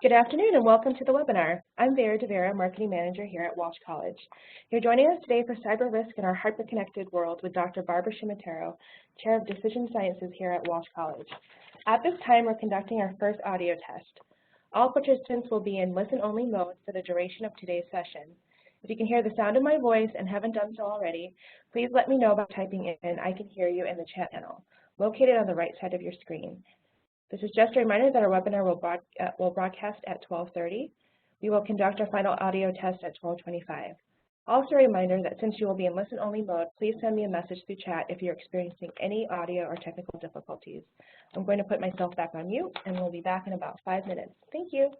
Good afternoon and welcome to the webinar. I'm Vera DeVera, Marketing Manager here at Walsh College. You're joining us today for Cyber Risk in Our Hyper-Connected World with Dr. Barbara Shimatero, Chair of Decision Sciences here at Walsh College. At this time, we're conducting our first audio test. All participants will be in listen-only mode for the duration of today's session. If you can hear the sound of my voice and haven't done so already, please let me know by typing in "I can hear you" in the chat panel, located on the right side of your screen. This is just a reminder that our webinar will broadcast at 12:30. We will conduct our final audio test at 12:25. Also a reminder that since you will be in listen-only mode, please send me a message through chat if you're experiencing any audio or technical difficulties. I'm going to put myself back on mute, and we'll be back in about 5 minutes. Thank you.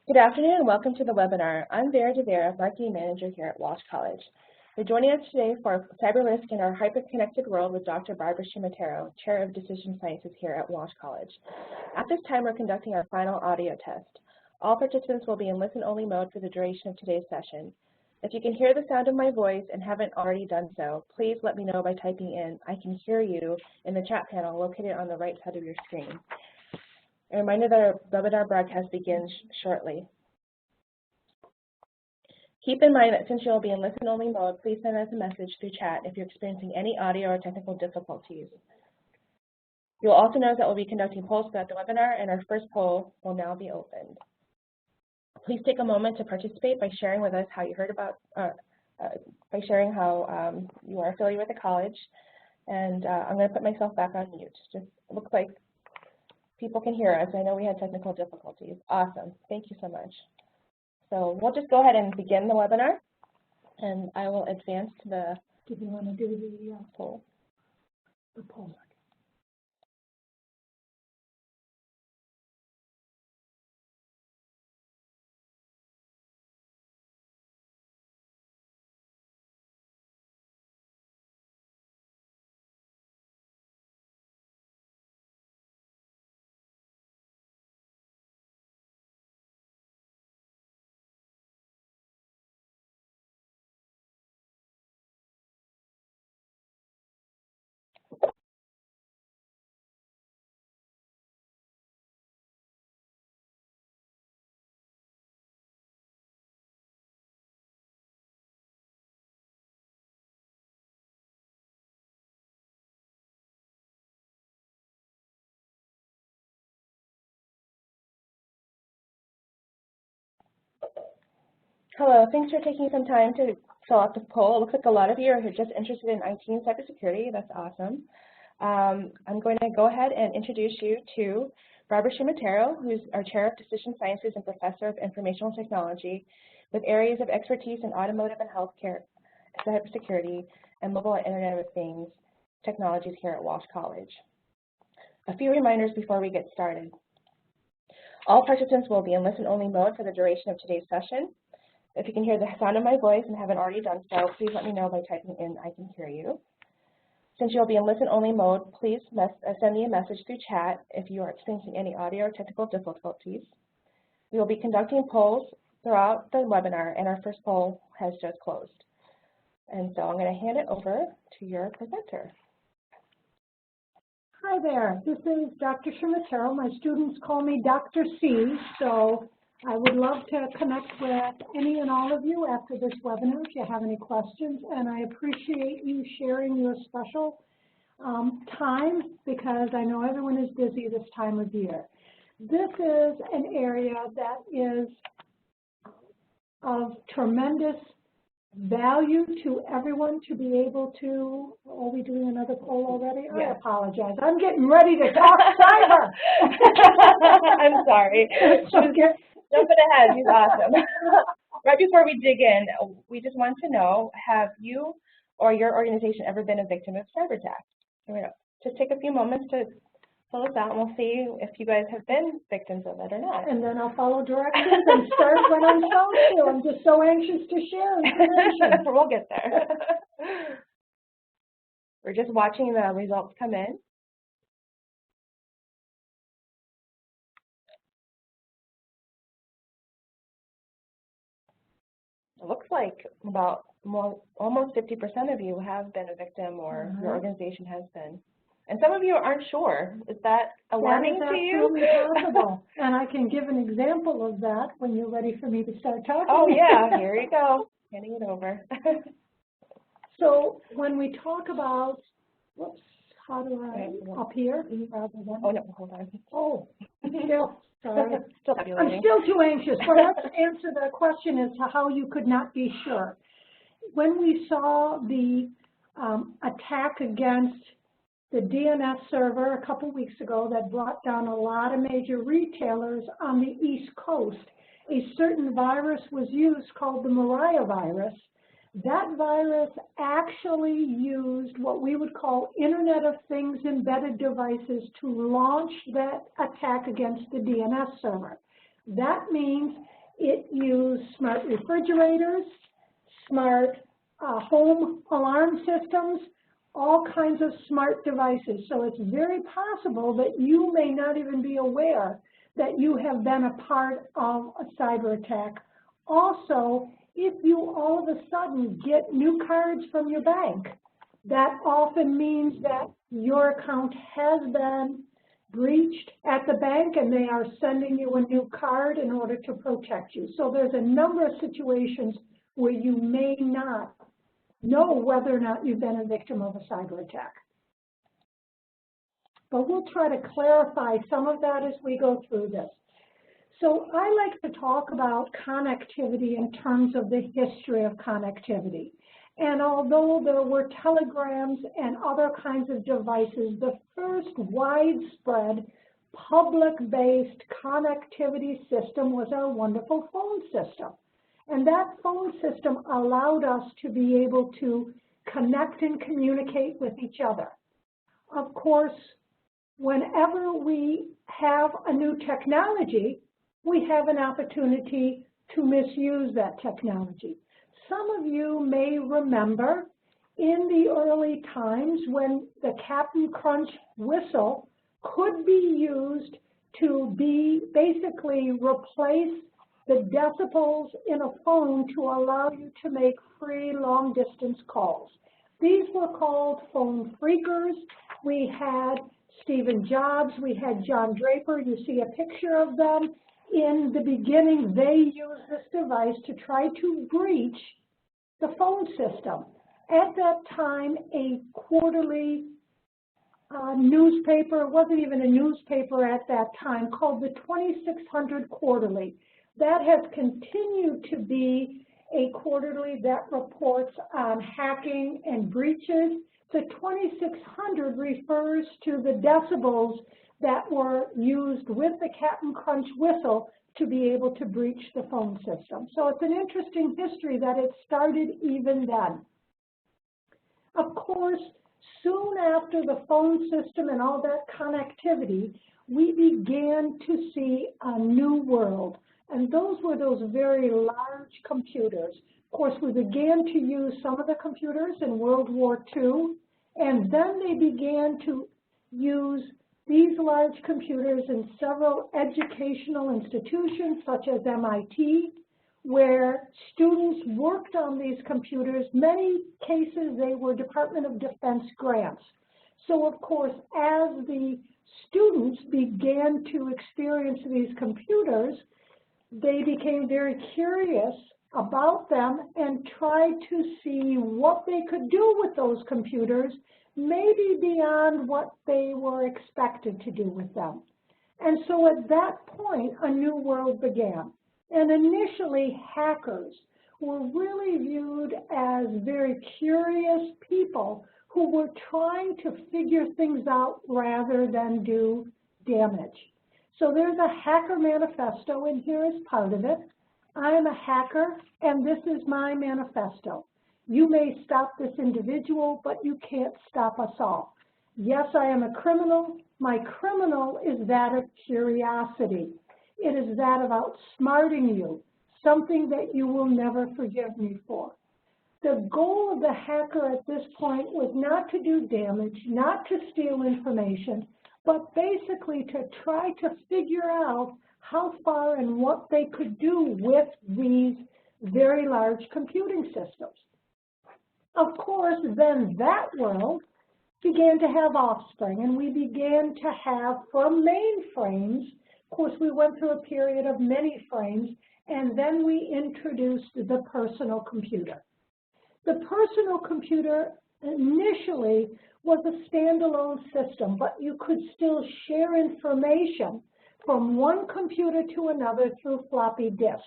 Good afternoon and welcome to the webinar. I'm Vera DeVera, Marketing Manager here at Walsh College. You're joining us today for Cyber Risk in Our Hyper-Connected World with Dr. Barbara Shimatero, Chair of Decision Sciences here at Walsh College. At this time, we're conducting our final audio test. All participants will be in listen-only mode for the duration of today's session. If you can hear the sound of my voice and haven't already done so, please let me know by typing in "I can hear you" in the chat panel located on the right side of your screen. A reminder that our webinar broadcast begins shortly. Keep in mind that since you'll be in listen-only mode, please send us a message through chat if you're experiencing any audio or technical difficulties. You'll also notice that we'll be conducting polls throughout the webinar, and our first poll will now be opened. Please take a moment to participate by sharing with us how you heard about, by sharing how you are affiliated with the college. And I'm going to put myself back on mute. Just it looks like people can hear us. I know we had technical difficulties. Awesome. Thank you so much. So we'll just go ahead and begin the webinar, and I will advance to the. Did you want to do the poll? The poll. Hello, thanks for taking some time to fill out the poll. It looks like a lot of you are just interested in IT and cybersecurity. That's awesome. I'm going to go ahead and introduce you to Barbara Shimatero, who's our Chair of Decision Sciences and Professor of Informational Technology, with areas of expertise in automotive and healthcare, cybersecurity, and mobile and Internet of Things technologies here at Walsh College. A few reminders before we get started. All participants will be in listen-only mode for the duration of today's session. If you can hear the sound of my voice and haven't already done so, please let me know by typing in "I can hear you." Since you'll be in listen-only mode, please send me a message through chat if you are experiencing any audio or technical difficulties. We will be conducting polls throughout the webinar, and our first poll has just closed. And so I'm going to hand it over to your presenter. Hi there, this is Dr. Shimatero. My students call me Dr. C, so I would love to connect with any and all of you after this webinar if you have any questions, and I appreciate you sharing your special time because I know everyone is busy this time of year. This is an area that is of tremendous value to everyone to be able to. Are we doing another poll already? Yeah. I apologize. I'm getting ready to talk cyber. I'm sorry. Jumping ahead, he's awesome. Right before we dig in, we just want to know, have you or your organization ever been a victim of cyber attack? Just take a few moments to fill us out, and we'll see if you guys have been victims of it or not. And then I'll follow directions and start when I'm told to. I'm just so anxious to share information. We'll get there. We're just watching the results come in. It looks like about almost 50% of you have been a victim, or your organization has been. And some of you aren't sure. Is that alarming to you? That is absolutely possible. And I can give an example of that when you're ready for me to start talking. Oh, yeah. Here you go. Handing it over. So when we talk about, whoops, how do I, up here? Rather than, oh, no, hold on. Oh, still. Sorry. I'm still too anxious. Well, let's answer the question as to how you could not be sure. When we saw the attack against the DNS server a couple weeks ago that brought down a lot of major retailers on the East Coast, a certain virus was used called the Mariah virus. That virus actually used what we would call Internet of Things embedded devices to launch that attack against the DNS server. That means It used smart refrigerators, smart home alarm systems, all kinds of smart devices. So it's very possible that you may not even be aware that you have been a part of a cyber attack. Also, if you all of a sudden get new cards from your bank, that often means that your account has been breached at the bank and they are sending you a new card in order to protect you. So there's a number of situations where you may not know whether or not you've been a victim of a cyber attack. But we'll try to clarify some of that as we go through this. So I like to talk about connectivity in terms of the history of connectivity. And although there were telegrams and other kinds of devices, the first widespread public-based connectivity system was our wonderful phone system. And that phone system allowed us to be able to connect and communicate with each other. Of course, whenever we have a new technology, we have an opportunity to misuse that technology. Some of you may remember in the early times when the Captain Crunch whistle could be used to basically replace the decibels in a phone to allow you to make free long-distance calls. These were called phone phreakers. We had Stephen Jobs, we had John Draper. You see a picture of them. In the beginning, they used this device to try to breach the phone system. At that time, a quarterly newspaper, it wasn't even a newspaper at that time, called the 2600 Quarterly. That has continued to be a quarterly that reports on hacking and breaches. The 2600 refers to the decibels that were used with the Captain Crunch whistle to be able to breach the phone system. So it's an interesting history that it started even then. Of course, soon after the phone system and all that connectivity, we began to see a new world. And those were those very large computers. Of course, we began to use some of the computers in World War II, and then they began to use these large computers in several educational institutions, such as MIT, where students worked on these computers. Many cases, they were Department of Defense grants. So, of course, as the students began to experience these computers, they became very curious about them and tried to see what they could do with those computers, maybe beyond what they were expected to do with them. And so at that point, a new world began. And initially, hackers were really viewed as very curious people who were trying to figure things out rather than do damage. So there's a hacker manifesto, and here is part of it. I am a hacker, and this is my manifesto. You may stop this individual, but you can't stop us all. Yes, I am a criminal. My criminal is that of curiosity. It is that of outsmarting you, something that you will never forgive me for. The goal of the hacker at this point was not to do damage, not to steal information, but basically to try to figure out how far and what they could do with these very large computing systems. Of course, then that world began to have offspring, and we began to have, from mainframes, of course, we went through a period of many frames, and then we introduced the personal computer. The personal computer initially was a standalone system, but you could still share information from one computer to another through floppy disks.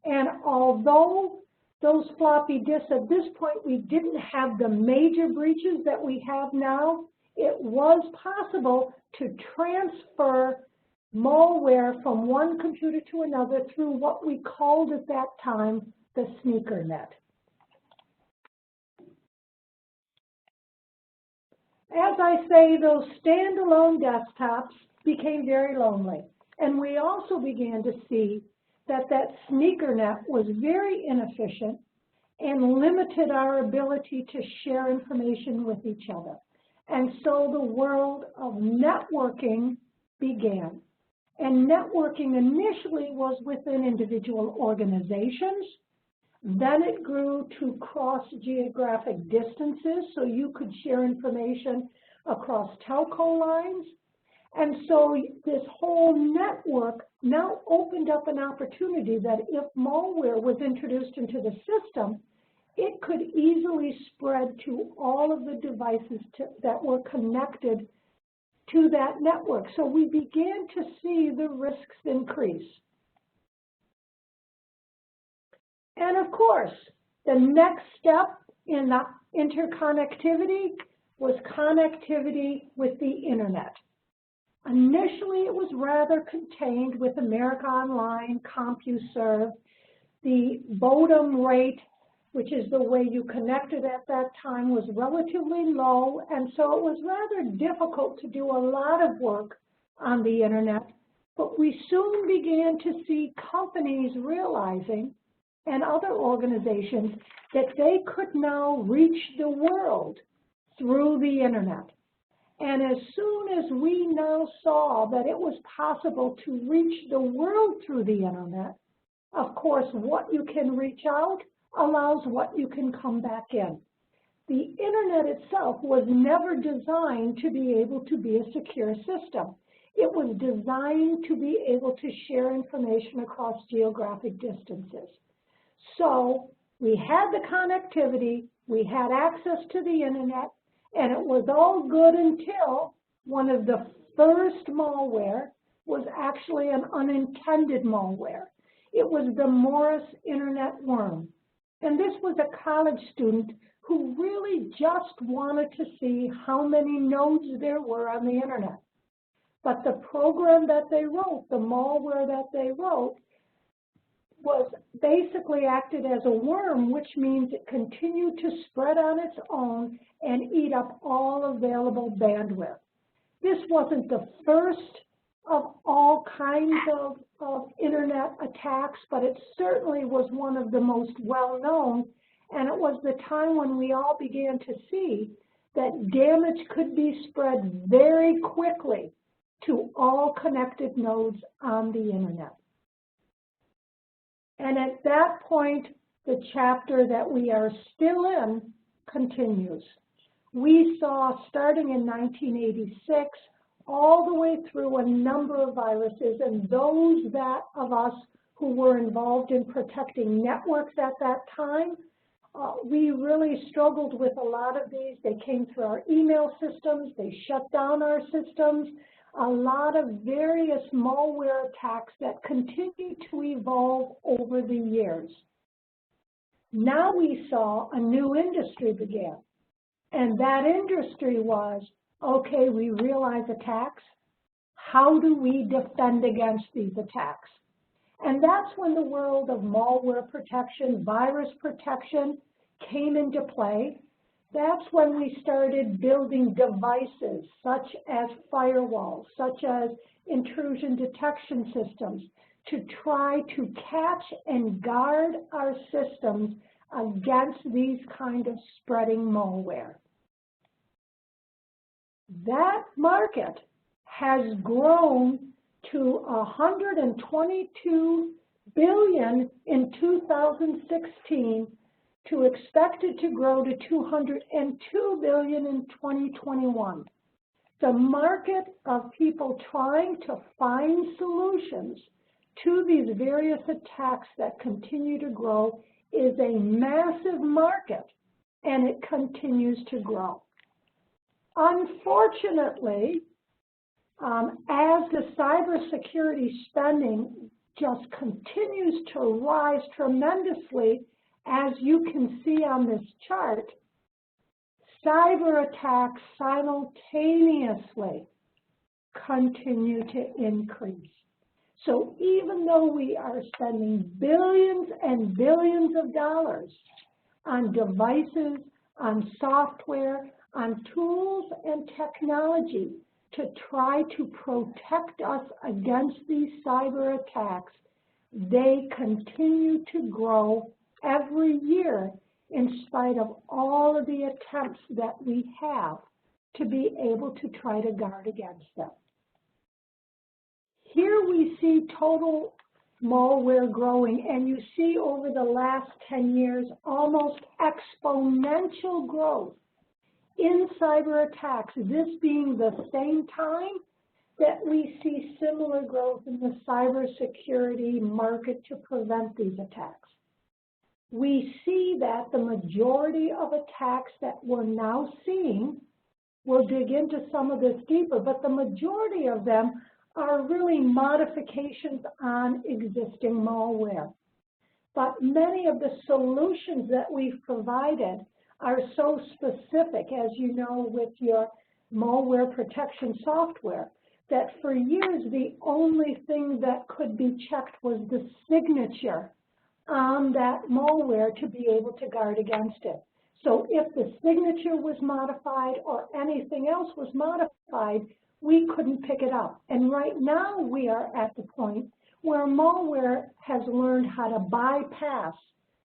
And although those floppy disks, at this point, we didn't have the major breaches that we have now, it was possible to transfer malware from one computer to another through what we called at that time the sneaker net. As I say, those standalone desktops became very lonely, and we also began to see that sneaker net was very inefficient and limited our ability to share information with each other. And so the world of networking began. And networking initially was within individual organizations. Then it grew to cross geographic distances, so you could share information across telco lines. And so this whole network now opened up an opportunity that if malware was introduced into the system, it could easily spread to all of the devices that were connected to that network. So we began to see the risks increase. And of course, the next step in the interconnectivity was connectivity with the internet. Initially, it was rather contained with America Online, CompuServe. The modem rate, which is the way you connected at that time, was relatively low, and so it was rather difficult to do a lot of work on the internet. But we soon began to see companies realizing, and other organizations, that they could now reach the world through the internet. And as soon as we now saw that it was possible to reach the world through the internet, of course, what you can reach out allows what you can come back in. The internet itself was never designed to be able to be a secure system. It was designed to be able to share information across geographic distances. So we had the connectivity, we had access to the internet, and it was all good until one of the first malware was actually an unintended malware. It was the Morris Internet Worm. And this was a college student who really just wanted to see how many nodes there were on the internet. But the program that they wrote, the malware that they wrote, was basically acted as a worm, which means it continued to spread on its own and eat up all available bandwidth. This wasn't the first of all kinds of internet attacks, but it certainly was one of the most well-known, and it was the time when we all began to see that damage could be spread very quickly to all connected nodes on the internet. And at that point, the chapter that we are still in continues. We saw, starting in 1986, all the way through a number of viruses, and those of us who were involved in protecting networks at that time, we really struggled with a lot of these. They came through our email systems, they shut down our systems, a lot of various malware attacks that continue to evolve over the years. Now we saw a new industry begin, and that industry was, okay, we realize attacks. How do we defend against these attacks? And that's when the world of malware protection, virus protection came into play. That's when we started building devices such as firewalls, such as intrusion detection systems, to try to catch and guard our systems against these kind of spreading malware. That market has grown to $122 billion in 2016, to expected to grow to $202 billion in 2021. The market of people trying to find solutions to these various attacks that continue to grow is a massive market, and it continues to grow. Unfortunately, as the cybersecurity spending just continues to rise tremendously, as you can see on this chart, cyber attacks simultaneously continue to increase. So even though we are spending billions and billions of dollars on devices, on software, on tools and technology to try to protect us against these cyber attacks, they continue to grow every year in spite of all of the attempts that we have to be able to try to guard against them. Here we see total malware growing, and you see over the last 10 years almost exponential growth in cyber attacks, this being the same time that we see similar growth in the cybersecurity market to prevent these attacks. We see that the majority of attacks that we're now seeing, we'll dig into some of this deeper, but the majority of them are really modifications on existing malware. But many of the solutions that we've provided are so specific, as you know, with your malware protection software, that for years the only thing that could be checked was the signature on that malware to be able to guard against it. So if the signature was modified or anything else was modified, we couldn't pick it up. And right now we are at the point where malware has learned how to bypass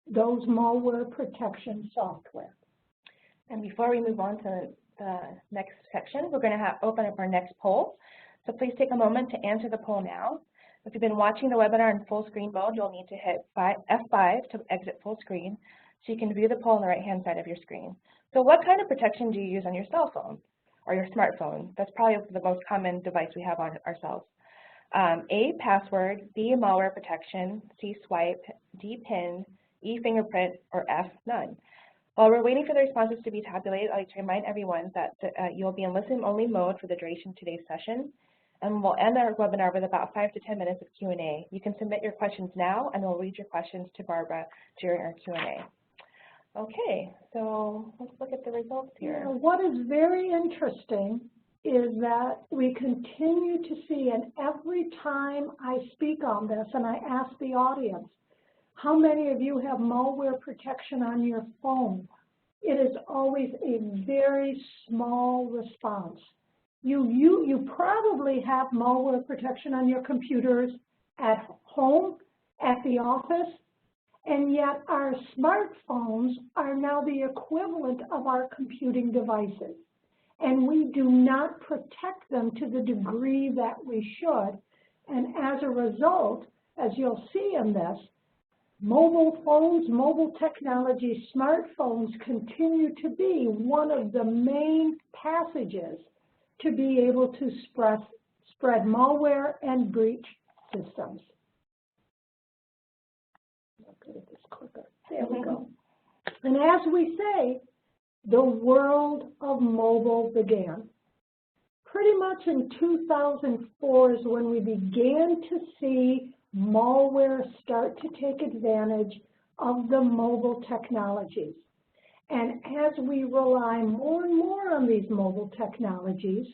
those malware protection software. And before we move on to the next section, we're going to open up our next poll. So please take a moment to answer the poll now. If you've been watching the webinar in full screen mode, you'll need to hit F5 to exit full screen so you can view the poll on the right-hand side of your screen. So what kind of protection do you use on your cell phone or your smartphone? That's probably the most common device we have on ourselves. A, password, B, malware protection, C, swipe, D, PIN, E, fingerprint, or F, none. While we're waiting for the responses to be tabulated, I'd like to remind everyone that you'll be in listen-only mode for the duration of today's session, and we'll end our webinar with about 5 to 10 minutes of Q&A. You can submit your questions now, and we'll read your questions to Barbara during our Q&A. Okay, so let's look at the results here. What is very interesting is that we continue to see, and every time I speak on this and I ask the audience, how many of you have malware protection on your phone? It is always a very small response. You probably have malware protection on your computers at home, at the office, and yet our smartphones are now the equivalent of our computing devices. And we do not protect them to the degree that we should. And as a result, as you'll see in this, mobile phones, mobile technology, smartphones continue to be one of the main passages to be able to spread malware and breach systems. Look at this clicker. There we go. And as we say, the world of mobile began. Pretty much in 2004 is when we began to see malware start to take advantage of the mobile technologies. And as we rely more and more on these mobile technologies,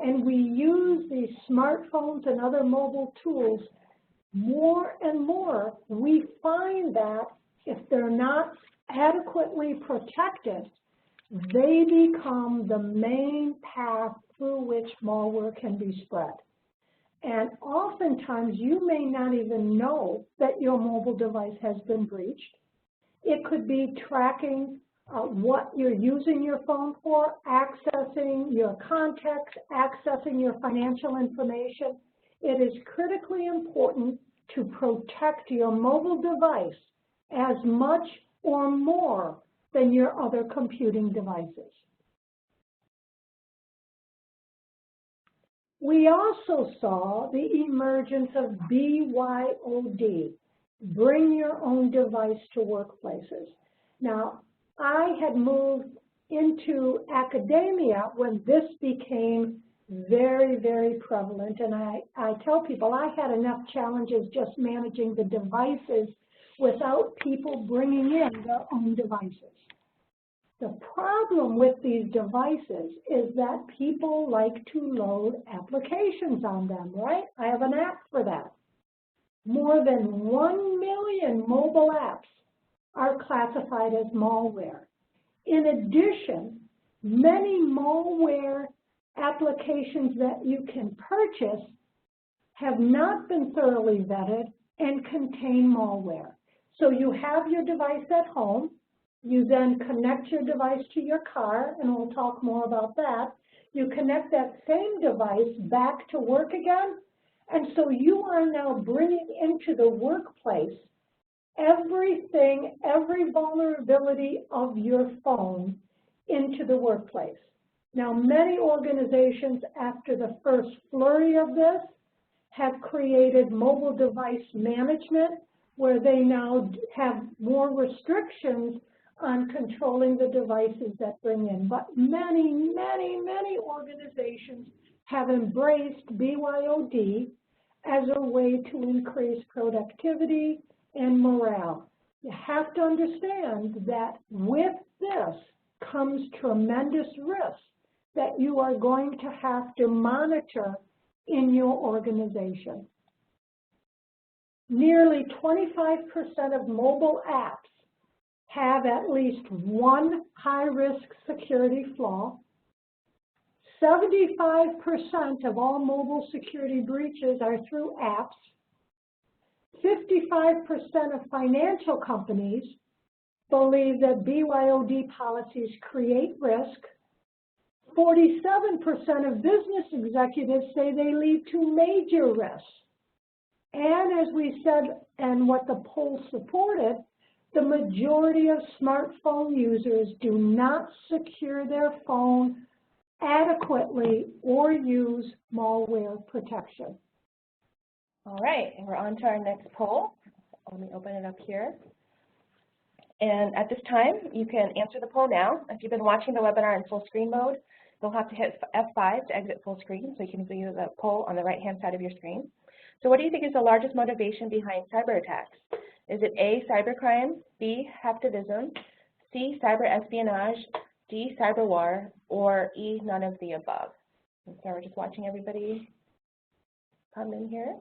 and we use these smartphones and other mobile tools more and more, we find that if they're not adequately protected, they become the main path through which malware can be spread. And oftentimes, you may not even know that your mobile device has been breached. It could be tracking what you're using your phone for, accessing your contacts, accessing your financial information. It is critically important to protect your mobile device as much or more than your other computing devices. We also saw the emergence of BYOD, bring your own device to workplaces. Now, I had moved into academia when this became very, very prevalent, and I tell people I had enough challenges just managing the devices without people bringing in their own devices. The problem with these devices is that people like to load applications on them, right? I have an app for that. More than 1 million mobile apps are classified as malware. In addition, many malware applications that you can purchase have not been thoroughly vetted and contain malware. So you have your device at home. You then connect your device to your car, and we'll talk more about that. You connect that same device back to work again, and so you are now bringing into the workplace everything, every vulnerability of your phone into the workplace. Now, many organizations, after the first flurry of this, have created mobile device management, where they now have more restrictions on controlling the devices that bring in. But many, many, many organizations have embraced BYOD as a way to increase productivity and morale. You have to understand that with this comes tremendous risk that you are going to have to monitor in your organization. Nearly 25% of mobile apps have at least one high-risk security flaw. 75% of all mobile security breaches are through apps. 55% of financial companies believe that BYOD policies create risk. 47% of business executives say they lead to major risks. And as we said, and what the poll supported, the majority of smartphone users do not secure their phone adequately or use malware protection. All right, and we're on to our next poll. Let me open it up here. And at this time, you can answer the poll now. If you've been watching the webinar in full screen mode, you'll have to hit F5 to exit full screen, so you can view the poll on the right-hand side of your screen. So what do you think is the largest motivation behind cyber attacks? Is it A, cybercrime, B, hacktivism, C, cyber espionage, D, cyber war, or E, none of the above? And so we're just watching everybody come in here.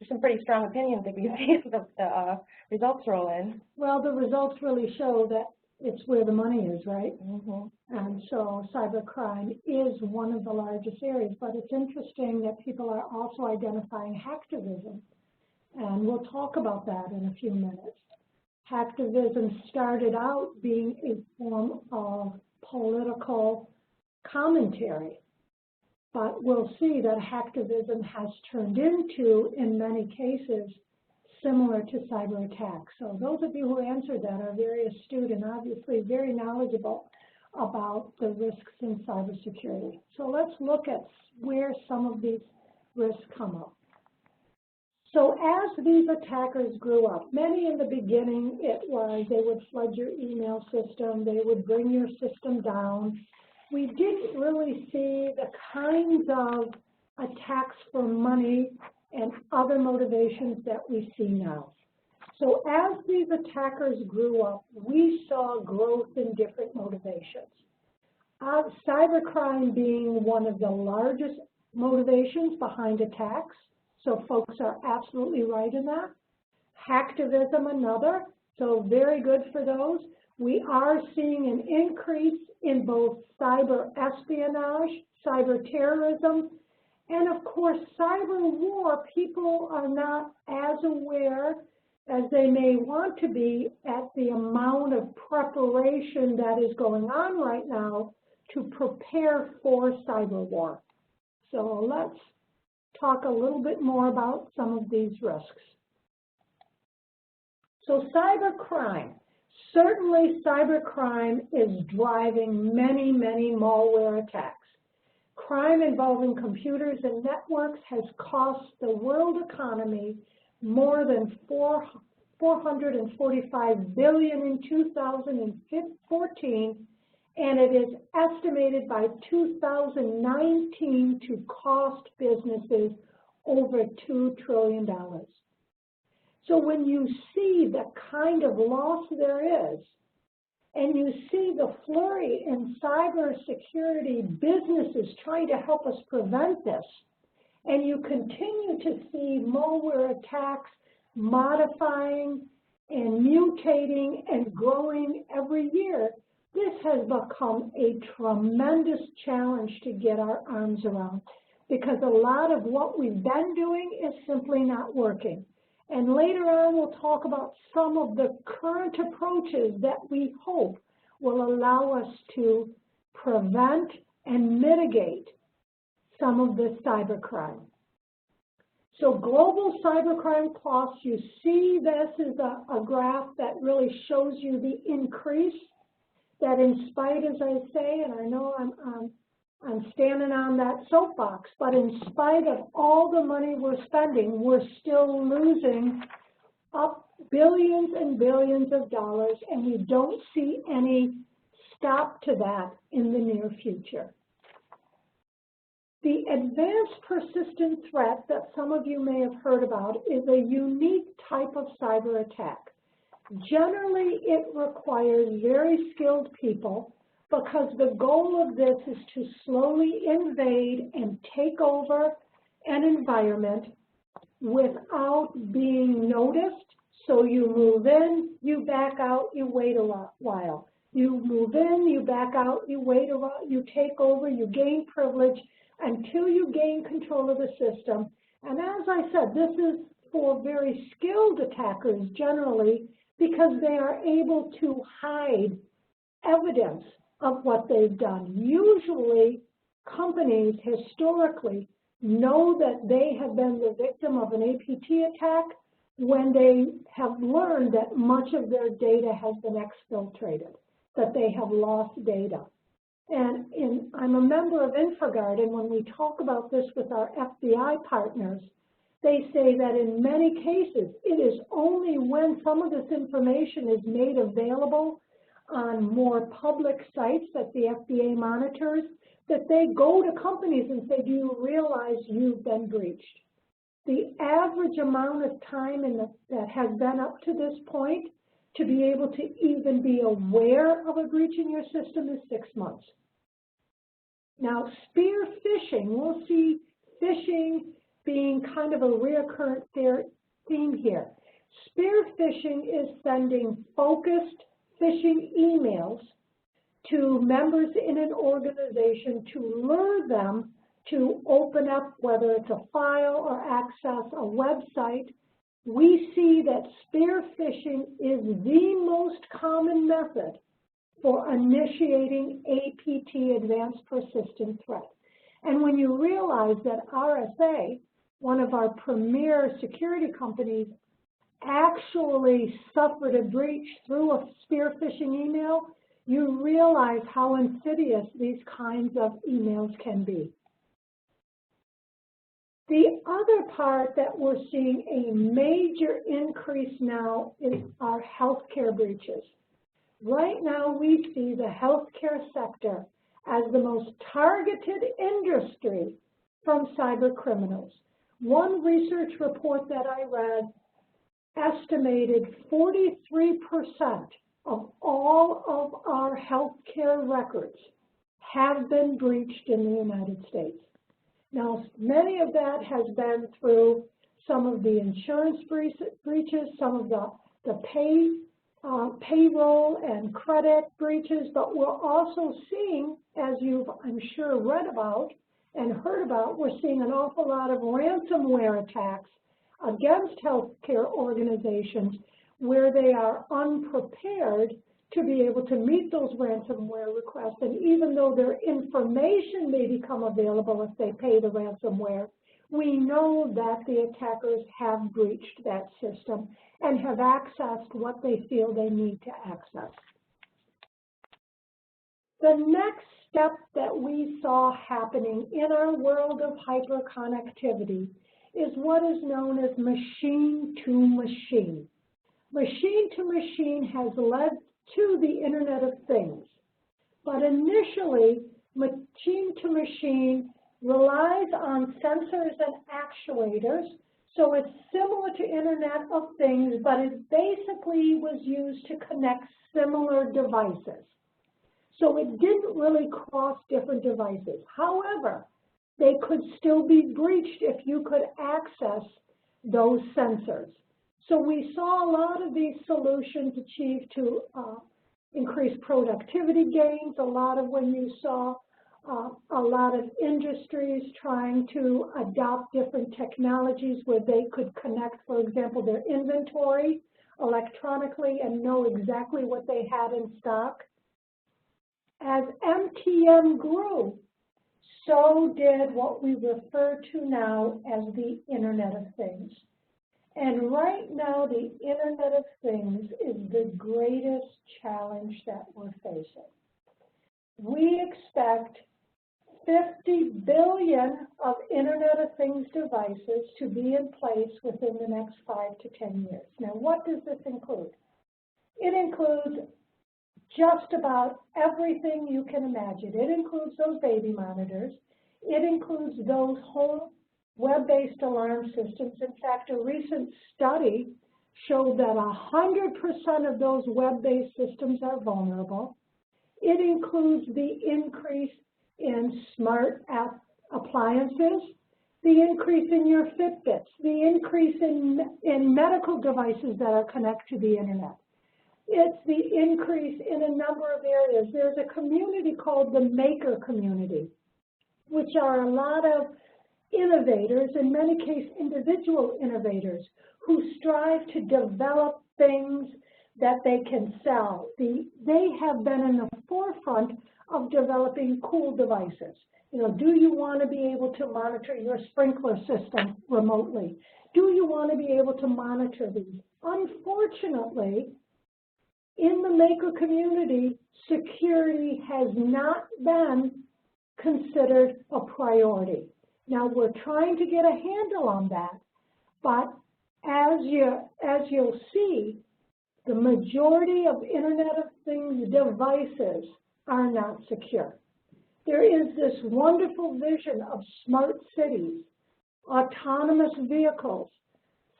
There's some pretty strong opinions if you see the results roll in. Well, the results really show that it's where the money is, right? Mm-hmm. And so cybercrime is one of the largest areas, but it's interesting that people are also identifying hacktivism. And we'll talk about that in a few minutes. Hacktivism started out being a form of political commentary, but we'll see that hacktivism has turned into, in many cases, similar to cyber attacks. So those of you who answered that are very astute and obviously very knowledgeable about the risks in cybersecurity. So let's look at where some of these risks come up. So as these attackers grew up, many in the beginning, it was they would flood your email system, they would bring your system down. We didn't really see the kinds of attacks for money and other motivations that we see now. So as these attackers grew up, we saw growth in different motivations. Cybercrime being one of the largest motivations behind attacks. So folks are absolutely right in that. Hacktivism, another, so very good for those. We are seeing an increase in both cyber espionage, cyber terrorism, and of course cyber war. People are not as aware as they may want to be at the amount of preparation that is going on right now to prepare for cyber war. So let's talk a little bit more about some of these risks. So cybercrime. Certainly cybercrime is driving many, many malware attacks. Crime involving computers and networks has cost the world economy more than $445 billion in 2014, and it is estimated by 2019 to cost businesses over $2 trillion. So when you see the kind of loss there is, and you see the flurry in cybersecurity businesses trying to help us prevent this, and you continue to see malware attacks modifying and mutating and growing every year, this has become a tremendous challenge to get our arms around. because a lot of what we've been doing is simply not working. And later on, we'll talk about some of the current approaches that we hope will allow us to prevent and mitigate some of this cybercrime. So global cybercrime costs, you see this is a graph that really shows you the increase that in spite, as I say, and I know I'm standing on that soapbox, but in spite of all the money we're spending, we're still losing up billions and billions of dollars, and we don't see any stop to that in the near future. The advanced persistent threat that some of you may have heard about is a unique type of cyber attack. Generally, it requires very skilled people because the goal of this is to slowly invade and take over an environment without being noticed. So you move in, you back out, you wait a while. You move in, you back out, you wait a while, you take over, you gain privilege until you gain control of the system. And as I said, this is for very skilled attackers generally because they are able to hide evidence of what they've done. Usually, companies historically know that they have been the victim of an APT attack when they have learned that much of their data has been exfiltrated, that they have lost data. And I'm a member of InfraGard, and when we talk about this with our FBI partners, they say that in many cases, it is only when some of this information is made available on more public sites that the FDA monitors, that they go to companies and say, do you realize you've been breached? The average amount of time that has been up to this point to be able to even be aware of a breach in your system is 6 months. Now, spearfishing, we'll see phishing being kind of a recurrent theme here. Spearfishing is sending focused phishing emails to members in an organization to lure them to open up, whether it's a file or access a website. We see that spearfishing is the most common method for initiating APT, advanced persistent threat. And when you realize that RSA, one of our premier security companies, actually suffered a breach through a spearfishing email, you realize how insidious these kinds of emails can be. The other part that we're seeing a major increase now is our healthcare breaches. Right now, we see the healthcare sector as the most targeted industry from cyber criminals. One research report that I read estimated 43% of all of our healthcare records have been breached in the United States. Now, many of that has been through some of the insurance breaches, some of the payroll and credit breaches, but we're also seeing, as you've, I'm sure, read about and heard about, we're seeing an awful lot of ransomware attacks against healthcare organizations where they are unprepared to be able to meet those ransomware requests. And even though their information may become available if they pay the ransomware, we know that the attackers have breached that system and have accessed what they feel they need to access. The next step that we saw happening in our world of hyperconnectivity is what is known as machine-to-machine. Machine-to-machine has led to the Internet of Things, but initially, machine-to-machine relies on sensors and actuators, so it's similar to Internet of Things, but it basically was used to connect similar devices. So it didn't really cross different devices. However, they could still be breached if you could access those sensors. So we saw a lot of these solutions achieved to increase productivity gains, a lot of when you saw a lot of industries trying to adopt different technologies where they could connect, for example, their inventory electronically and know exactly what they had in stock. As MTM grew, so did what we refer to now as the Internet of Things. And right now, the Internet of Things is the greatest challenge that we're facing. We expect 50 billion of Internet of Things devices to be in place within the next 5 to 10 years. Now, what does this include? It includes just about everything you can imagine. It includes those baby monitors. It includes those home web-based alarm systems. In fact, a recent study showed that 100% of those web-based systems are vulnerable. It includes the increase in smart appliances, the increase in your Fitbits, the increase in medical devices that are connected to the Internet. It's the increase in a number of areas. There's a community called the maker community, which are a lot of innovators, in many cases individual innovators, who strive to develop things that they can sell. They have been in the forefront of developing cool devices. You know, do you want to be able to monitor your sprinkler system remotely? Do you want to be able to monitor these? Unfortunately, in the maker community, security has not been considered a priority. Now, we're trying to get a handle on that, but as you'll see, the majority of Internet of Things devices are not secure. There is this wonderful vision of smart cities, autonomous vehicles,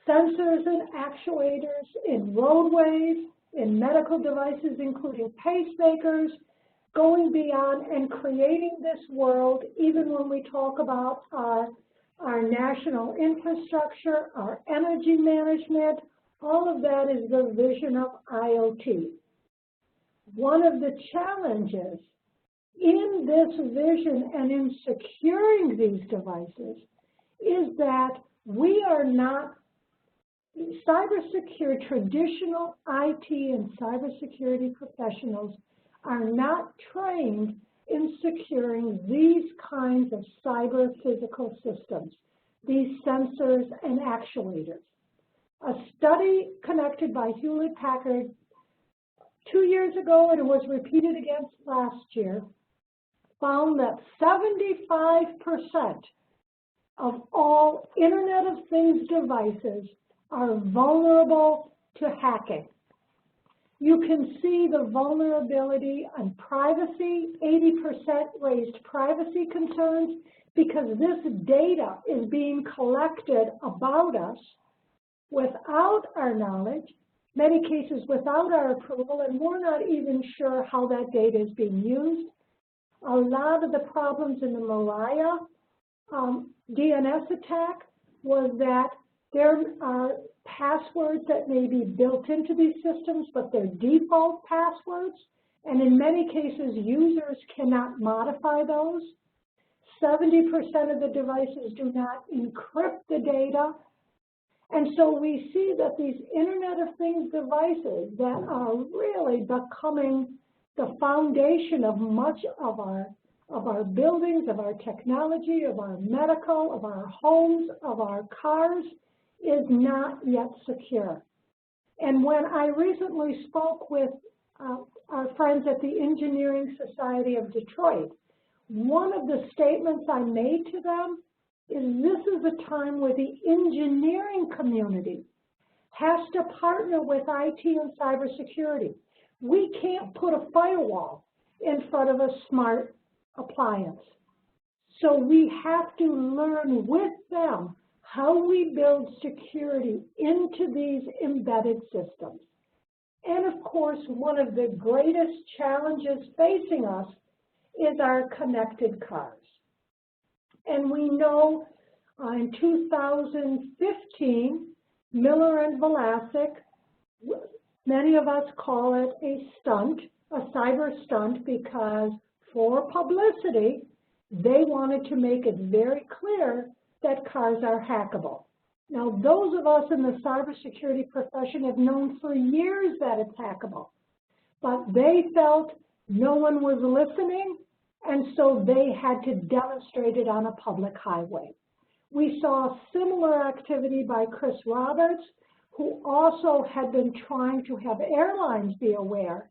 sensors and actuators in roadways, in medical devices, including pacemakers, going beyond and creating this world, even when we talk about our national infrastructure, our energy management, all of that is the vision of IoT. One of the challenges in this vision and in securing these devices is that we are not, cybersecurity, traditional IT and cybersecurity professionals are not trained in securing these kinds of cyber physical systems, these sensors and actuators. A study conducted by Hewlett-Packard 2 years ago, and it was repeated again last year, found that 75% of all Internet of Things devices are vulnerable to hacking. You can see the vulnerability on privacy. 80% raised privacy concerns because this data is being collected about us without our knowledge, many cases without our approval, and we're not even sure how that data is being used. A lot of the problems in the Mariah DNS attack was that there are passwords that may be built into these systems, but they're default passwords, and in many cases, users cannot modify those. 70% of the devices do not encrypt the data, and so we see that these Internet of Things devices that are really becoming the foundation of much of our buildings, of our technology, of our medical, of our homes, of our cars, is not yet secure. And when I recently spoke with our friends at the Engineering Society of Detroit, one of the statements I made to them is this is a time where the engineering community has to partner with IT and cybersecurity. We can't put a firewall in front of a smart appliance. So we have to learn with them how we build security into these embedded systems. And of course, one of the greatest challenges facing us is our connected cars. And we know in 2015, Miller and Velasic, many of us call it a stunt, a cyber stunt, because for publicity, they wanted to make it very clear that cars are hackable. Now, those of us in the cybersecurity profession have known for years that it's hackable, but they felt no one was listening, and so they had to demonstrate it on a public highway. We saw similar activity by Chris Roberts, who also had been trying to have airlines be aware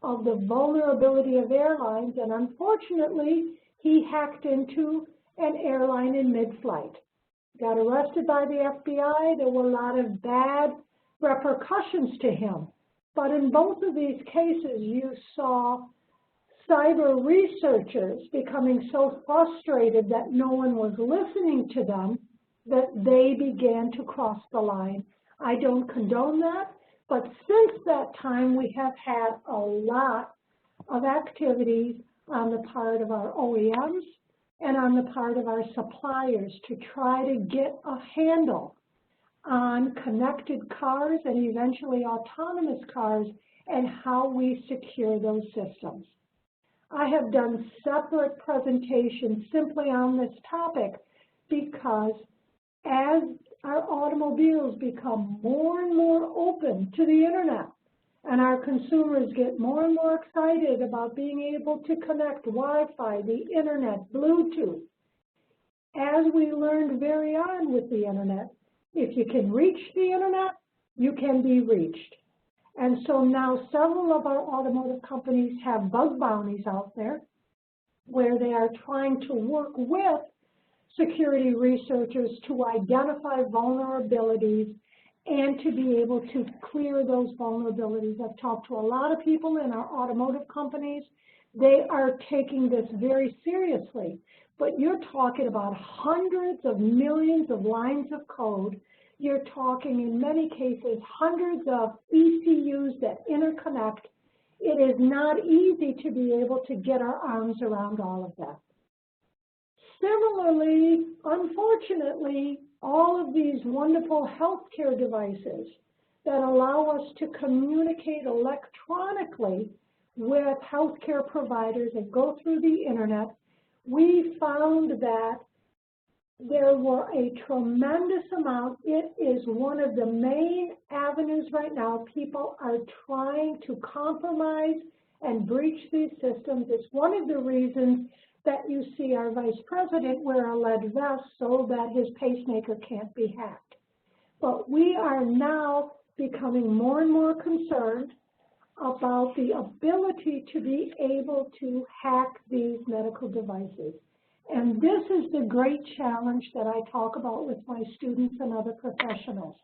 of the vulnerability of airlines, and unfortunately, he hacked into an airline in mid-flight. Got arrested by the FBI. There were a lot of bad repercussions to him. But in both of these cases, you saw cyber researchers becoming so frustrated that no one was listening to them that they began to cross the line. I don't condone that, but since that time, we have had a lot of activities on the part of our OEMs and on the part of our suppliers to try to get a handle on connected cars and eventually autonomous cars and how we secure those systems. I have done separate presentations simply on this topic because as our automobiles become more and more open to the internet and our consumers get more and more excited about being able to connect Wi-Fi, the internet, Bluetooth, as we learned very on with the internet, if you can reach the internet, you can be reached. And so now several of our automotive companies have bug bounties out there where they are trying to work with security researchers to identify vulnerabilities and to be able to clear those vulnerabilities. I've talked to a lot of people in our automotive companies. They are taking this very seriously, but you're talking about hundreds of millions of lines of code. You're talking, in many cases, hundreds of ECUs that interconnect. It is not easy to be able to get our arms around all of that. Similarly, unfortunately, all of these wonderful healthcare devices that allow us to communicate electronically with healthcare providers and go through the internet, we found that there were a tremendous amount. It is one of the main avenues right now. People are trying to compromise and breach these systems. It's one of the reasons that you see our vice president wear a lead vest so that his pacemaker can't be hacked. But we are now becoming more and more concerned about the ability to be able to hack these medical devices. And this is the great challenge that I talk about with my students and other professionals.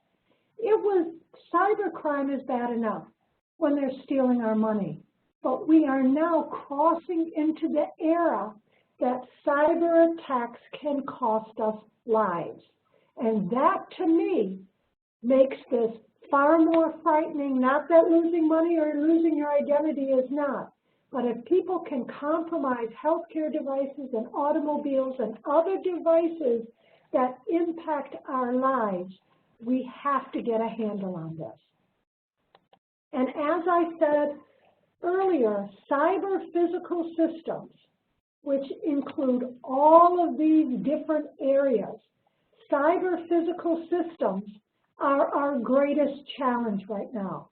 Cybercrime is bad enough when they're stealing our money, but we are now crossing into the era that cyber attacks can cost us lives. And that, to me, makes this far more frightening. Not that losing money or losing your identity is not, but if people can compromise healthcare devices and automobiles and other devices that impact our lives, we have to get a handle on this. And as I said earlier, cyber physical systems, which include all of these different areas, cyber physical systems are our greatest challenge right now.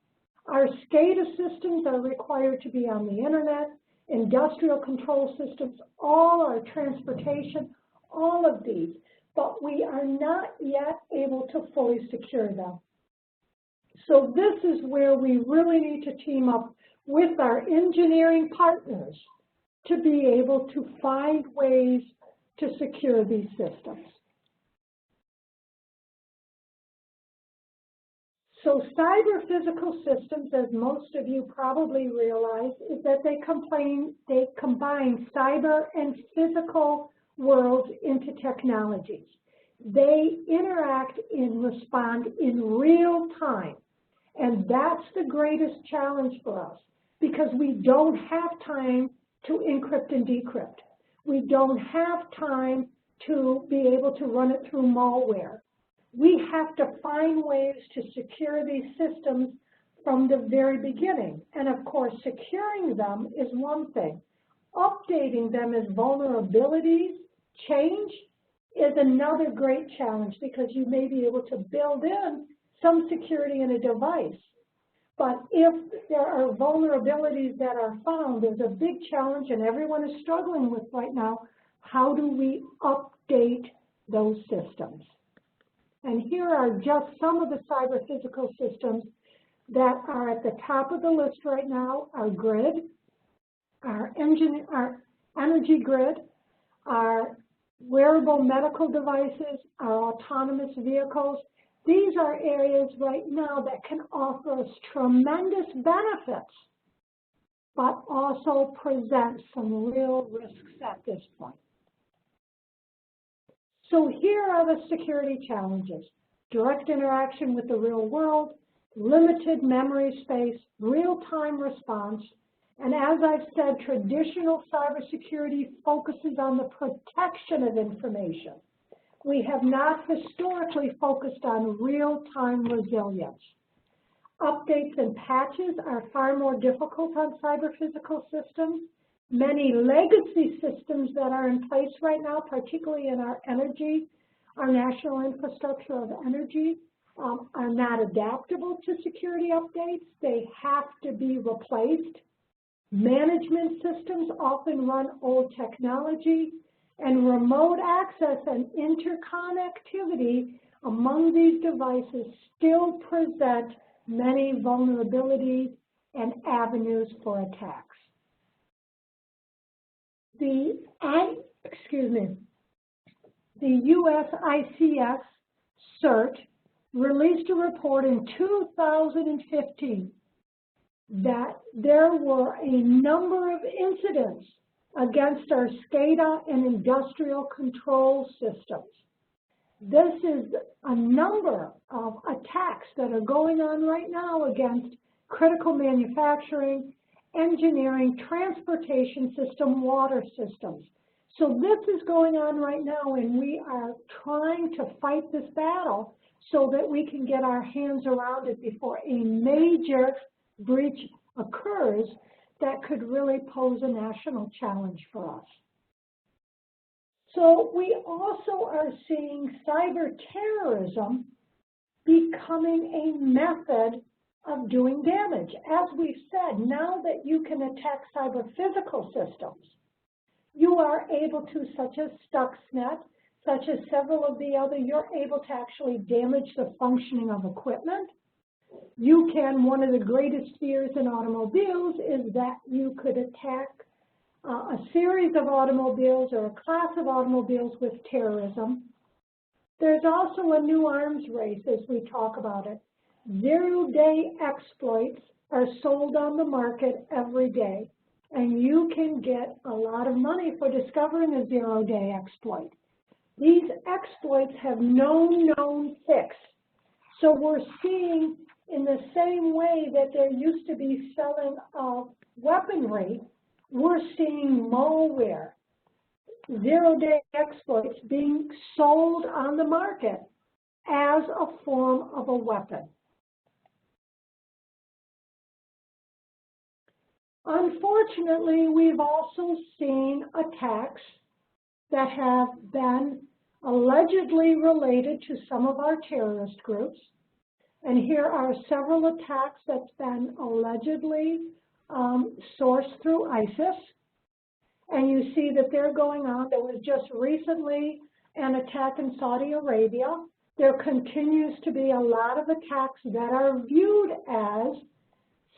Our SCADA systems are required to be on the internet, industrial control systems, all our transportation, all of these, but we are not yet able to fully secure them. So this is where we really need to team up with our engineering partners to be able to find ways to secure these systems. So cyber physical systems, as most of you probably realize, is that they combine cyber and physical worlds into technologies. They interact and respond in real time. And that's the greatest challenge for us because we don't have time to encrypt and decrypt. We don't have time to be able to run it through malware. We have to find ways to secure these systems from the very beginning. And of course, securing them is one thing. updating them as vulnerabilities change is another great challenge, because you may be able to build in some security in a device. But if there are vulnerabilities that are found, there's a big challenge, and everyone is struggling with right now. How do we update those systems? And here are just some of the cyber physical systems that are at the top of the list right now: our grid, our energy grid, our wearable medical devices, our autonomous vehicles. These are areas right now that can offer us tremendous benefits, but also present some real risks at this point. So here are the security challenges: direct interaction with the real world, limited memory space, real-time response, and as I've said, traditional cybersecurity focuses on the protection of information. We have not historically focused on real-time resilience. Updates and patches are far more difficult on cyber-physical systems. Many legacy systems that are in place right now, particularly in our energy, our national infrastructure of energy, are not adaptable to security updates. They have to be replaced. Management systems often run old technology, and remote access and interconnectivity among these devices still present many vulnerabilities and avenues for attacks. The US ICS CERT released a report in 2015 that there were a number of incidents against our SCADA and industrial control systems. This is a number of attacks that are going on right now against critical manufacturing, engineering, transportation system, water systems. So this is going on right now, and we are trying to fight this battle so that we can get our hands around it before a major breach occurs that could really pose a national challenge for us. So we also are seeing cyber terrorism becoming a method of doing damage. As we've said, now that you can attack cyber physical systems, you are able to, such as Stuxnet, such as several of the other, you're able to actually damage the functioning of equipment. You can, one of the greatest fears in automobiles is that you could attack a series of automobiles or a class of automobiles with terrorism. There's also a new arms race as we talk about it. Zero-day exploits are sold on the market every day, and you can get a lot of money for discovering a zero-day exploit. These exploits have no known fix. So we're seeing, in the same way that there used to be selling of weaponry, we're seeing malware, zero-day exploits being sold on the market as a form of a weapon. Unfortunately, we've also seen attacks that have been allegedly related to some of our terrorist groups. And here are several attacks that's been allegedly sourced through ISIS. And you see that they're going on. There was just recently an attack in Saudi Arabia. There continues to be a lot of attacks that are viewed as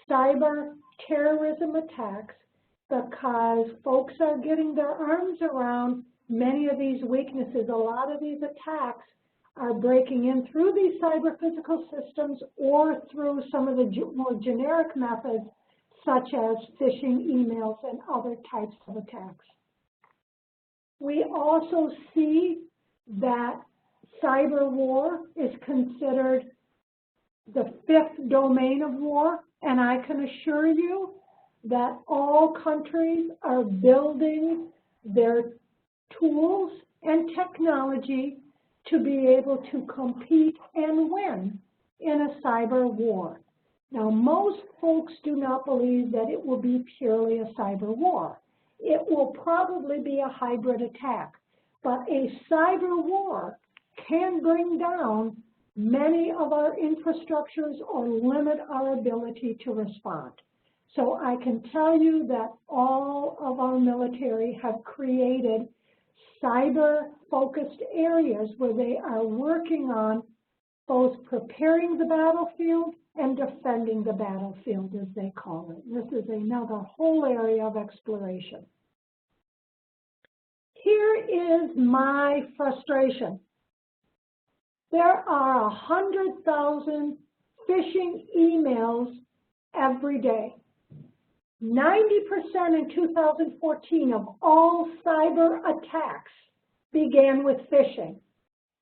cyber terrorism attacks because folks are getting their arms around many of these weaknesses. A lot of these attacks are breaking in through these cyber physical systems or through some of the more generic methods such as phishing emails and other types of attacks. We also see that cyber war is considered the fifth domain of war, and I can assure you that all countries are building their tools and technology to be able to compete and win in a cyber war. Now, most folks do not believe that it will be purely a cyber war. it will probably be a hybrid attack. But a cyber war can bring down many of our infrastructures or limit our ability to respond. So I can tell you that all of our military have created cyber-focused areas where they are working on both preparing the battlefield and defending the battlefield, as they call it. This is another whole area of exploration. Here is my frustration. There are 100,000 phishing emails every day. 90% in 2014 of all cyber attacks began with phishing.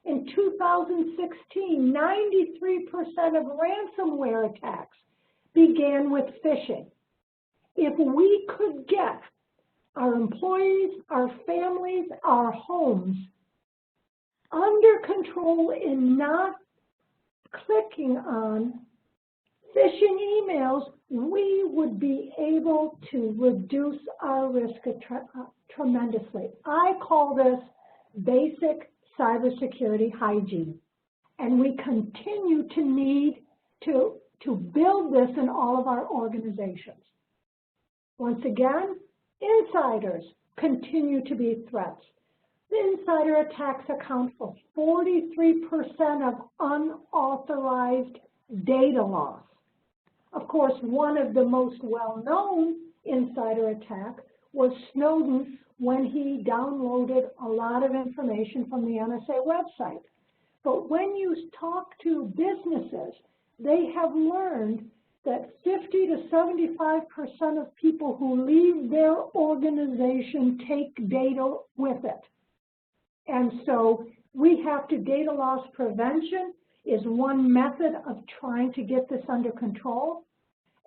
In 2016, 93% of ransomware attacks began with phishing. If we could get our employees, our families, our homes under control in not clicking on phishing emails, we would be able to reduce our risk tremendously. I call this basic cybersecurity hygiene, and we continue to need to build this in all of our organizations. Once again, insiders continue to be threats. The insider attacks account for 43% of unauthorized data loss. Of course, one of the most well-known insider attack was Snowden when he downloaded a lot of information from the NSA website. But when you talk to businesses, they have learned that 50 to 75% of people who leave their organization take data with it. And so we have to, data loss prevention is one method of trying to get this under control.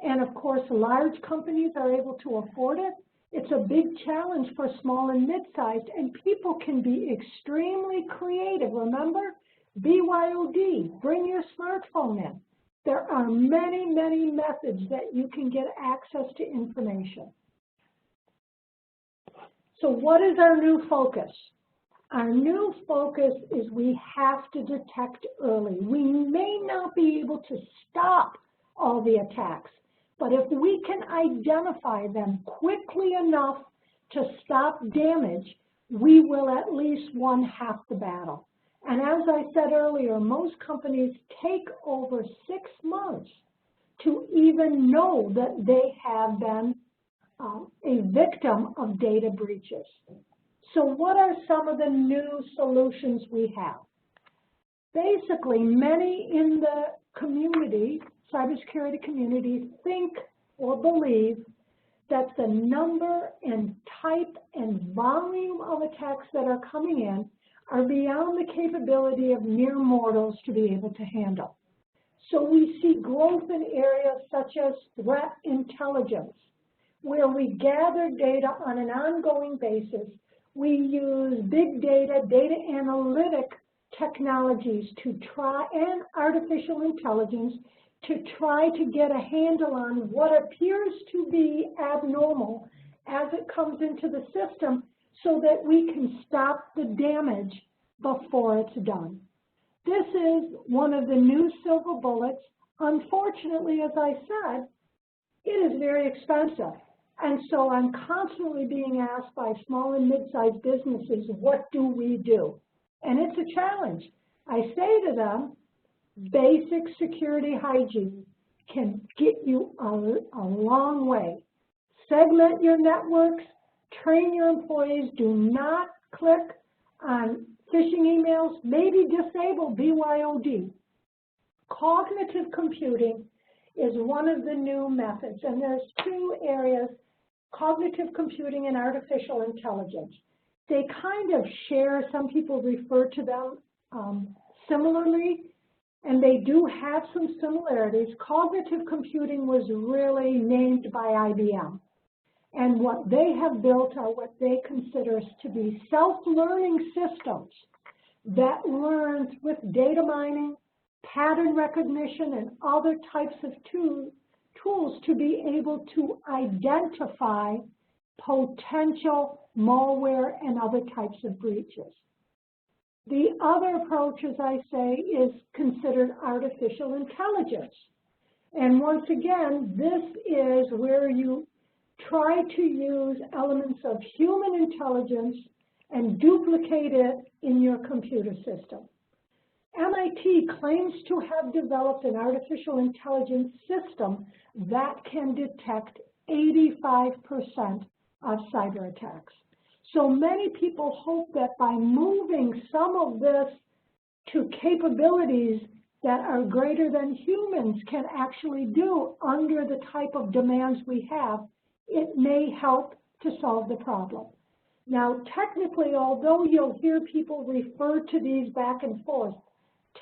And of course, large companies are able to afford it. It's a big challenge for small and mid-sized, and people can be extremely creative. Remember, BYOD, bring your smartphone in. There are many, many methods that you can get access to information. So what is our new focus? Our new focus is we have to detect early. We may not be able to stop all the attacks, but if we can identify them quickly enough to stop damage, we will at least win half the battle. And as I said earlier, most companies take over 6 months to even know that they have been a victim of data breaches. So what are some of the new solutions we have? Basically, many in the community, cybersecurity community, think or believe that the number and type and volume of attacks that are coming in are beyond the capability of mere mortals to be able to handle. So we see growth in areas such as threat intelligence, where we gather data on an ongoing basis. We use big data, data analytic technologies to try, and artificial intelligence, to try to get a handle on what appears to be abnormal as it comes into the system so that we can stop the damage before it's done. This is one of the new silver bullets. Unfortunately, as I said, it is very expensive. And so I'm constantly being asked by small and mid-sized businesses, what do we do? And it's a challenge. I say to them, basic security hygiene can get you a long way. Segment your networks, train your employees, do not click on phishing emails, maybe disable BYOD. Cognitive computing is one of the new methods, and there's 2 areas, cognitive computing and artificial intelligence. They kind of share, some people refer to them similarly, and they do have some similarities. Cognitive computing was really named by IBM. And what they have built are what they consider to be self-learning systems that learn with data mining, pattern recognition, and other types of tools to be able to identify potential malware and other types of breaches. The other approach, as I say, is considered artificial intelligence. And once again, this is where you try to use elements of human intelligence and duplicate it in your computer system. MIT claims to have developed an artificial intelligence system that can detect 85% of cyber attacks. So many people hope that by moving some of this to capabilities that are greater than humans can actually do under the type of demands we have, it may help to solve the problem. Now, technically, although you'll hear people refer to these back and forth,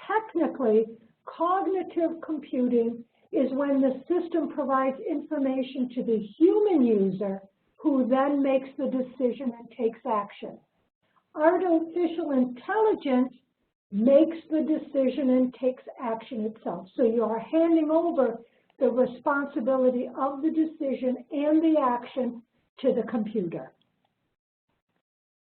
technically, cognitive computing is when the system provides information to the human user who then makes the decision and takes action. Artificial intelligence makes the decision and takes action itself. So you are handing over the responsibility of the decision and the action to the computer.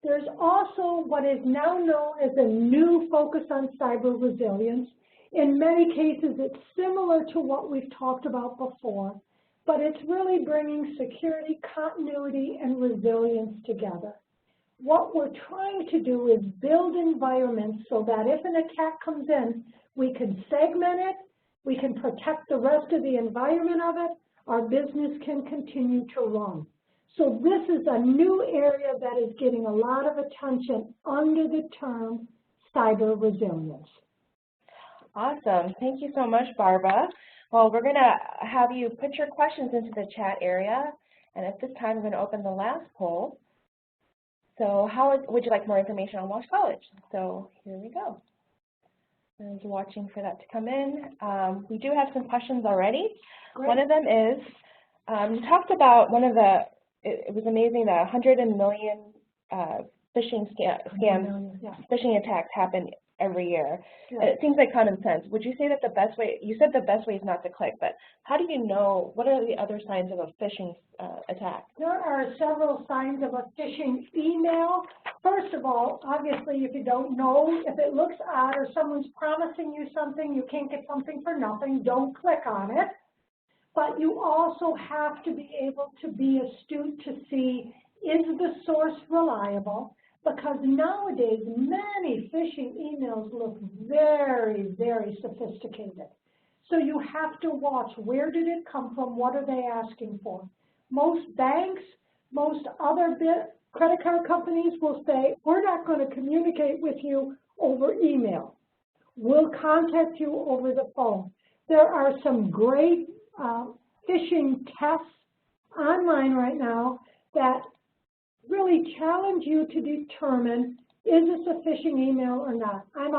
There's also what is now known as a new focus on cyber resilience. In many cases, it's similar to what we've talked about before, but it's really bringing security, continuity, and resilience together. What we're trying to do is build environments so that if an attack comes in, we can segment it, we can protect the rest of the environment of it, our business can continue to run. So this is a new area that is getting a lot of attention under the term cyber resilience. Awesome. Thank you so much, Barbara. Well, we're going to have you put your questions into the chat area, and at this time, I'm going to open the last poll. So would you like more information on Walsh College? So here we go. I'm just watching for that to come in. We do have some questions already. Great. One of them is, you talked about one of the, it was amazing that 100 million phishing scams, phishing attacks happen every year. Yeah. It seems like common sense. Would you say that the best way, you said the best way is not to click, but how do you know, what are the other signs of a phishing attack? There are several signs of a phishing email. First of all, obviously, if you don't know, if it looks odd or someone's promising you something, you can't get something for nothing, don't click on it. But you also have to be able to be astute to see, is the source reliable? Because nowadays, many phishing emails look very, very sophisticated. So you have to watch, where did it come from? What are they asking for? Most banks, most other credit card companies will say, we're not going to communicate with you over email. We'll contact you over the phone. There are some great phishing tests online right now that really challenge you to determine, is this a phishing email or not? I'm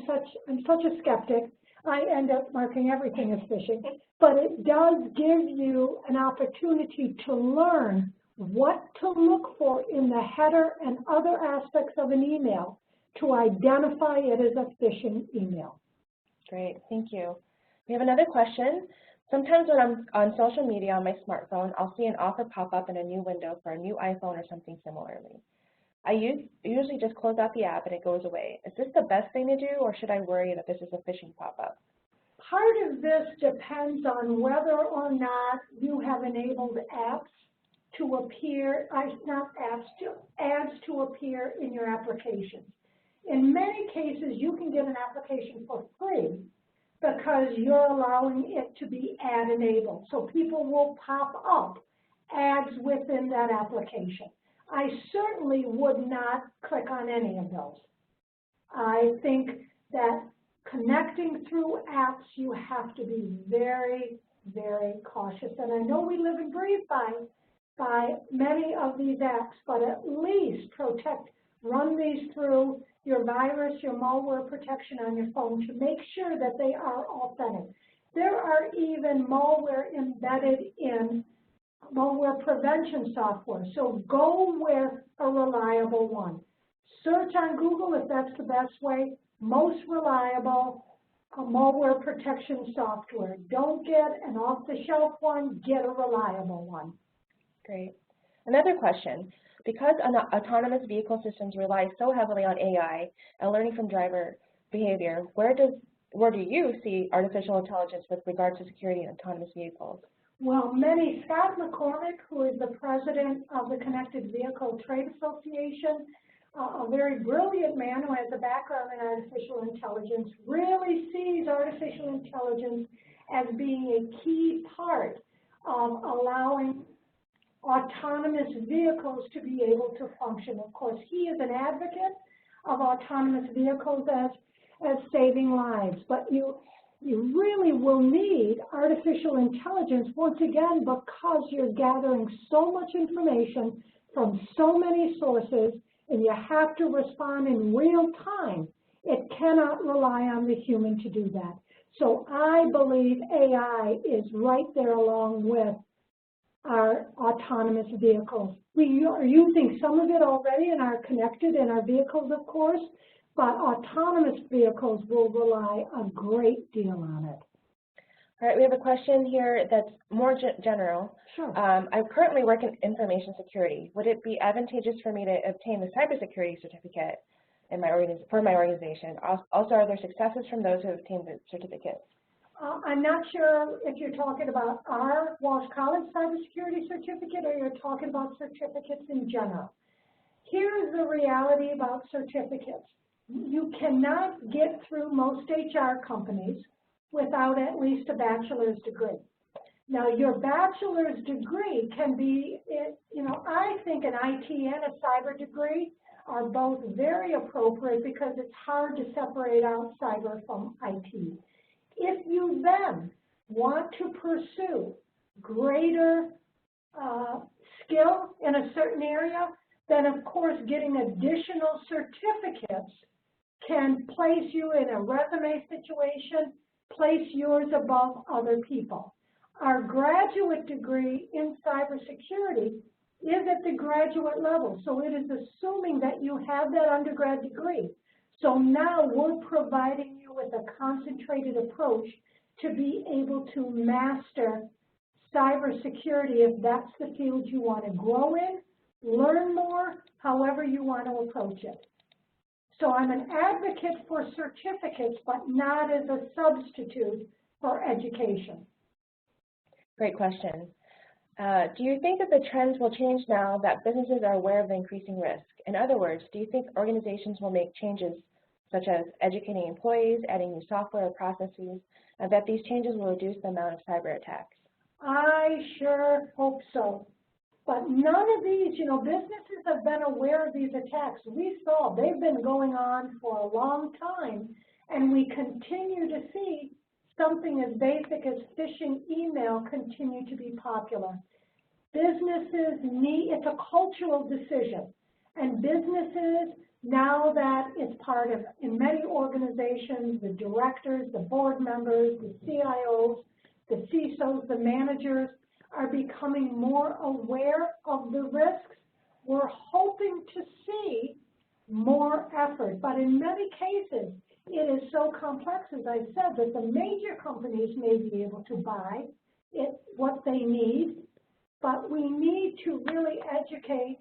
such a skeptic. I end up marking everything as phishing, but it does give you an opportunity to learn what to look for in the header and other aspects of an email to identify it as a phishing email. Great, thank you. We have another question. Sometimes when I'm on social media on my smartphone, I'll see an offer pop up in a new window for a new iPhone or something similarly. I usually just close out the app and it goes away. Is this the best thing to do, or should I worry that this is a phishing pop-up? Part of this depends on whether or not you have enabled apps to appear, ads to appear in your applications. In many cases, you can get an application for free because you're allowing it to be ad enabled. So people will pop up ads within that application. I certainly would not click on any of those. I think that connecting through apps, you have to be very, very cautious. And I know we live and breathe by many of these apps, but at least run these through your virus, your malware protection on your phone to make sure that they are authentic. There are even malware embedded in malware prevention software, so go with a reliable one. Search on Google if that's the best way. Most reliable malware protection software. Don't get an off-the-shelf one, get a reliable one. Great. Another question, because autonomous vehicle systems rely so heavily on AI and learning from driver behavior, where do you see artificial intelligence with regard to security in autonomous vehicles? Well, Scott McCormick, who is the president of the Connected Vehicle Trade Association, a very brilliant man who has a background in artificial intelligence, really sees artificial intelligence as being a key part of allowing autonomous vehicles to be able to function. Of course, he is an advocate of autonomous vehicles as saving lives, but you really will need artificial intelligence, once again, because you're gathering so much information from so many sources, and you have to respond in real time. It cannot rely on the human to do that. So I believe AI is right there along with our autonomous vehicles. We are using some of it already and are connected in our vehicles, of course, but autonomous vehicles will rely a great deal on it. All right, we have a question here that's more general. Sure. I currently work in information security. Would it be advantageous for me to obtain the cybersecurity certificate in for my organization? Also, are there successes from those who have obtained the certificate? I'm not sure if you're talking about our Walsh College cybersecurity certificate or you're talking about certificates in general. Here's the reality about certificates. You cannot get through most HR companies without at least a bachelor's degree. Now, your bachelor's degree can be, I think an IT and a cyber degree are both very appropriate because it's hard to separate out cyber from IT. If you then want to pursue greater skill in a certain area, then of course getting additional certificates can place you in a resume situation, place yours above other people. Our graduate degree in cybersecurity is at the graduate level, so it is assuming that you have that undergrad degree. So now we're providing you with a concentrated approach to be able to master cybersecurity if that's the field you want to grow in, learn more, however you want to approach it. So I'm an advocate for certificates, but not as a substitute for education. Great question. Do you think that the trends will change now that businesses are aware of the increasing risk? In other words, do you think organizations will make changes such as educating employees, adding new software or processes, and that these changes will reduce the amount of cyber attacks? I sure hope so. But none of these, businesses have been aware of these attacks. We saw they've been going on for a long time, and we continue to see something as basic as phishing email continue to be popular. Businesses it's a cultural decision, and businesses, now that it's part of, in many organizations, the directors, the board members, the CIOs, the CISOs, the managers are becoming more aware of the risks. We're hoping to see more effort, but in many cases, it is so complex, as I said, that the major companies may be able to buy what they need, but we need to really educate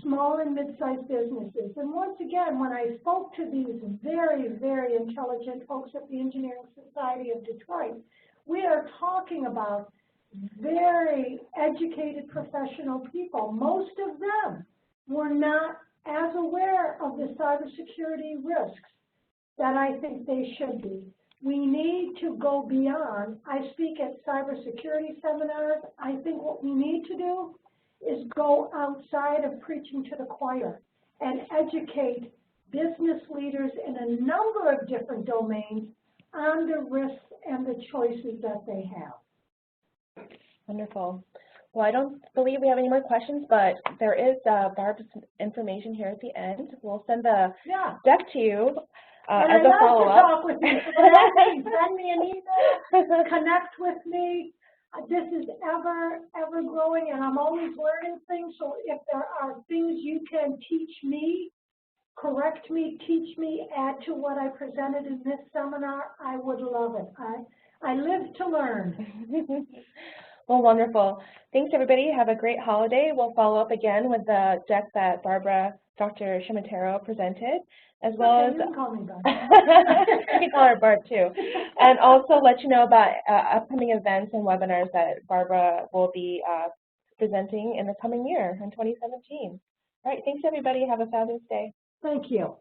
small and mid-sized businesses. And once again, when I spoke to these very, very intelligent folks at the Engineering Society of Detroit, we are talking about very educated professional people. Most of them were not as aware of the cybersecurity risks that I think they should be. We need to go beyond. I speak at cybersecurity seminars. I think what we need to do is go outside of preaching to the choir and educate business leaders in a number of different domains on the risks and the choices that they have. Wonderful. Well, I don't believe we have any more questions, but there is Barb's information here at the end. We'll send the deck to you as a follow-up. Talk with you. So send me an email, connect with me. This is ever growing, and I'm always learning things. So if there are things you can teach me, correct me, teach me, add to what I presented in this seminar, I would love it. I live to learn. Well, wonderful. Thanks, everybody. Have a great holiday. We'll follow up again with the deck that Dr. Shimatero presented, as well Okay, as... you can call me Barb. You can call her Barb, too. And also let you know about upcoming events and webinars that Barbara will be presenting in the coming year, in 2017. All right, thanks, everybody. Have a fabulous day. Thank you.